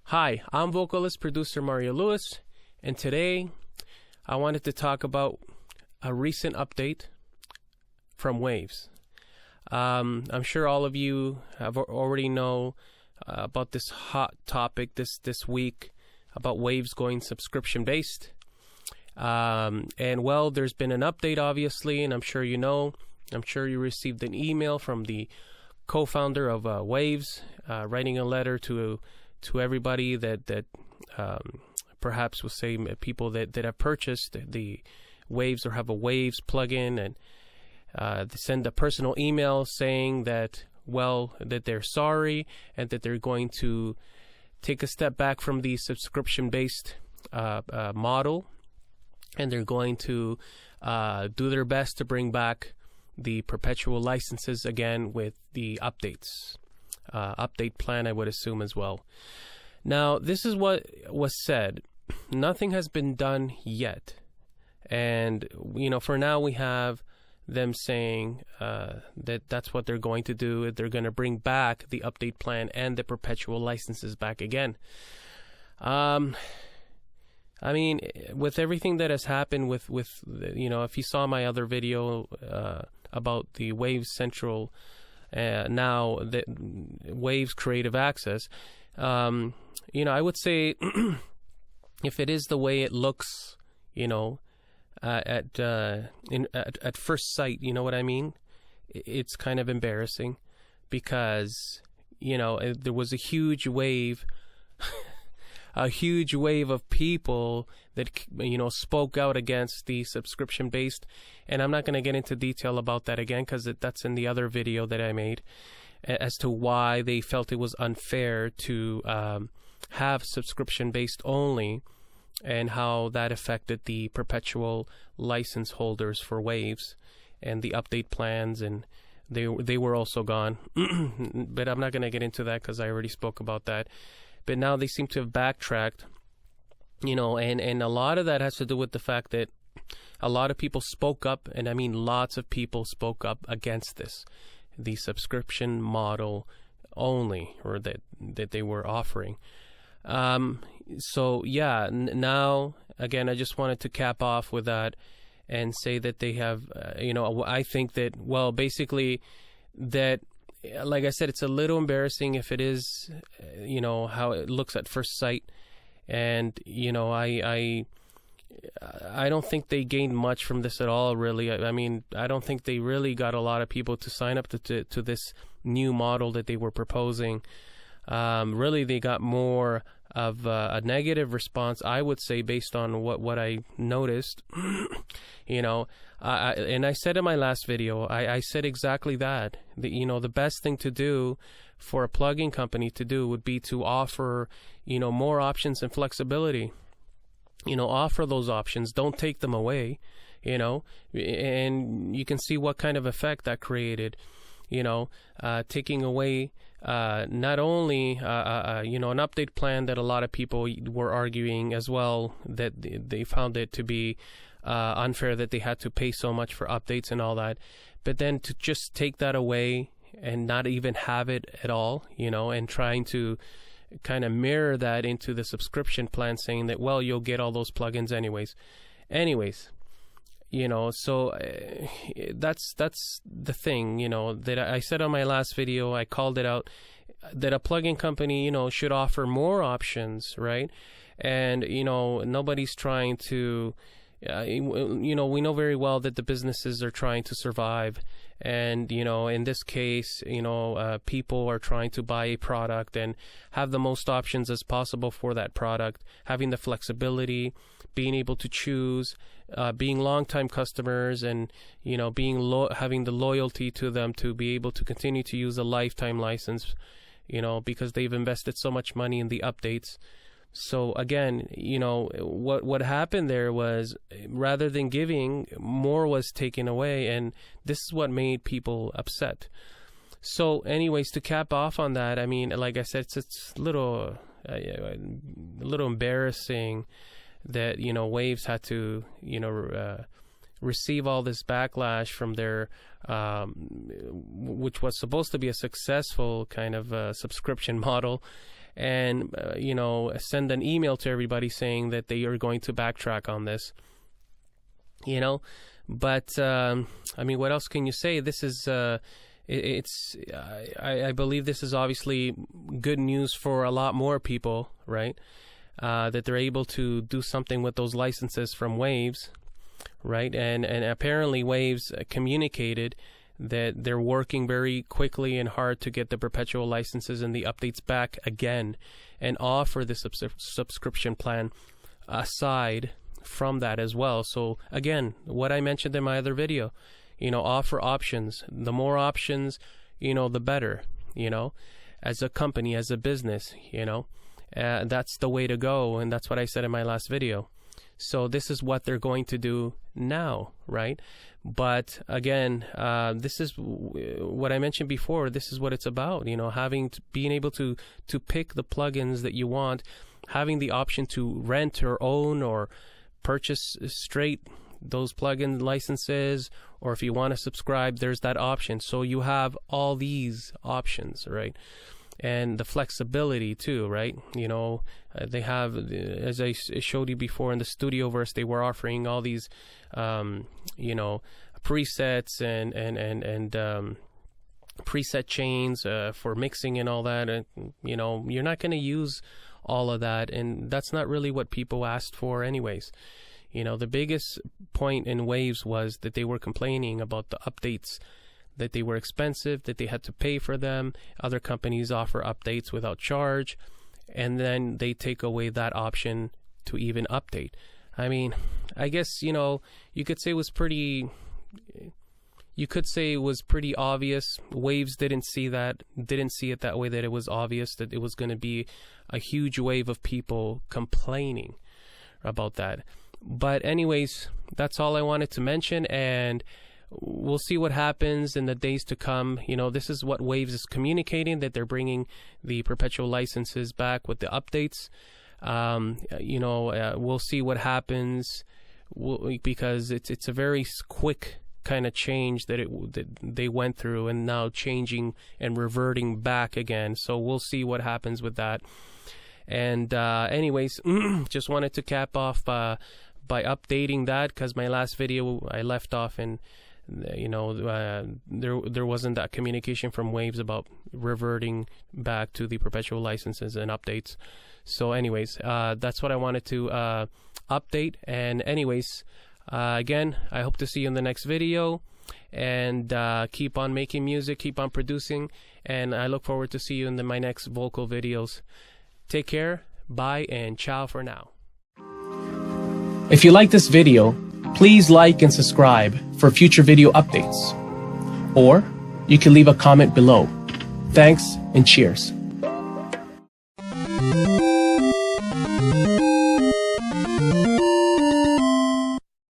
Hi, I'm vocalist producer Mario Lewis, and today I wanted to talk about a recent update from Waves. I'm sure all of you have already know about this hot topic this week about Waves going subscription based. And well, there's been an update obviously, and I'm sure you received an email from the co-founder of Waves, writing a letter to everybody that perhaps we'll say people that have purchased the Waves or have a Waves plugin, and they send a personal email saying that they're sorry and that they're going to take a step back from the subscription-based model, and they're going to do their best to bring back the perpetual licenses again with the updates. Update plan, I would assume, as well. Now, this is what was said. Nothing has been done yet. And, for now we have them saying that's what they're going to do. They're going to bring back the update plan and the perpetual licenses back again. I mean, with everything that has happened with if you saw my other video about the Waves Central, now that Waves Creative Access, I would say if it is the way it looks, at first sight, you know what I mean? It's kind of embarrassing because, there was a huge wave, of people that, spoke out against the subscription-based. And I'm not going to get into detail about that again because that's in the other video that I made as to why they felt it was unfair to have subscription-based only, and how that affected the perpetual license holders for Waves and the update plans, and they were also gone. But I'm not going to get into that because I already spoke about that. But now they seem to have backtracked, and a lot of that has to do with the fact that a lot of people spoke up, and I mean lots of people spoke up against this, the subscription model only, or that they were offering. So yeah, now again, I just wanted to cap off with that and say that they have, I think that, basically that, like I said, it's a little embarrassing if it is, how it looks at first sight. And, I don't think they gained much from this at all, really. I mean, I don't think they really got a lot of people to sign up to this new model that they were proposing. Really, they got more of a negative response, I would say, based on what I noticed. And I said in my last video, I said exactly that. The best thing to do for a plugin company to do would be to offer, more options and flexibility. Offer those options. Don't take them away, and you can see what kind of effect that created, taking away not only, an update plan that a lot of people were arguing as well, that they found it to be unfair that they had to pay so much for updates and all that, but then to just take that away and not even have it at all, and trying to kind of mirror that into the subscription plan, saying that, you'll get all those plugins anyways, so that's the thing, that I said on my last video. I called it out that a plugin company, should offer more options, right? And, nobody's trying to, we know very well that the businesses are trying to survive. And, in this case, people are trying to buy a product and have the most options as possible for that product, having the flexibility, being able to choose, being longtime customers, and, having the loyalty to them to be able to continue to use a lifetime license, because they've invested so much money in the updates. So again, what happened there was, rather than giving, more was taken away, and this is what made people upset. So anyways, to cap off on that, I mean, like I said, it's a little embarrassing that, Waves had to, receive all this backlash from their, which was supposed to be a successful kind of subscription model, and send an email to everybody saying that they are going to backtrack on this. But I mean, what else can you say? This is I believe this is obviously good news for a lot more people, right? That they're able to do something with those licenses from Waves, right? And apparently Waves communicated that they're working very quickly and hard to get the perpetual licenses and the updates back again, and offer the subscription plan aside from that as well. So again, what I mentioned in my other video, offer options. The more options, the better, as a company, as a business, that's the way to go. And that's what I said in my last video. So this is what they're going to do now, right? But again, this is what I mentioned before. This is what it's about, being able to pick the plugins that you want, having the option to rent or own or purchase straight those plugin licenses, or if you want to subscribe, there's that option. So you have all these options, right? And the flexibility too, right? They have, as I showed you before in the Studioverse, they were offering all these, presets and preset chains for mixing and all that. And, you're not going to use all of that, and that's not really what people asked for anyways. The biggest point in Waves was that they were complaining about the updates, that they were expensive, that they had to pay for them. Other companies offer updates without charge, and then they take away that option to even update. I mean, I guess, you could say it was pretty obvious. Waves didn't see it that way, that it was obvious that it was going to be a huge wave of people complaining about that. But anyways, that's all I wanted to mention, and we'll see what happens in the days to come. This is what Waves is communicating, that they're bringing the perpetual licenses back with the updates. We'll see what happens, because it's a very quick kind of change that they went through, and now changing and reverting back again. So we'll see what happens with that. And anyways, just wanted to cap off by updating that, because my last video I left off and there wasn't that communication from Waves about reverting back to the perpetual licenses and updates. So anyways, that's what I wanted to update. And anyways, again, I hope to see you in the next video, and keep on making music, keep on producing, and I look forward to see you in my next vocal videos. Take care, bye, and ciao for now. If you like this video, please like and subscribe for future video updates. Or you can leave a comment below. Thanks and cheers.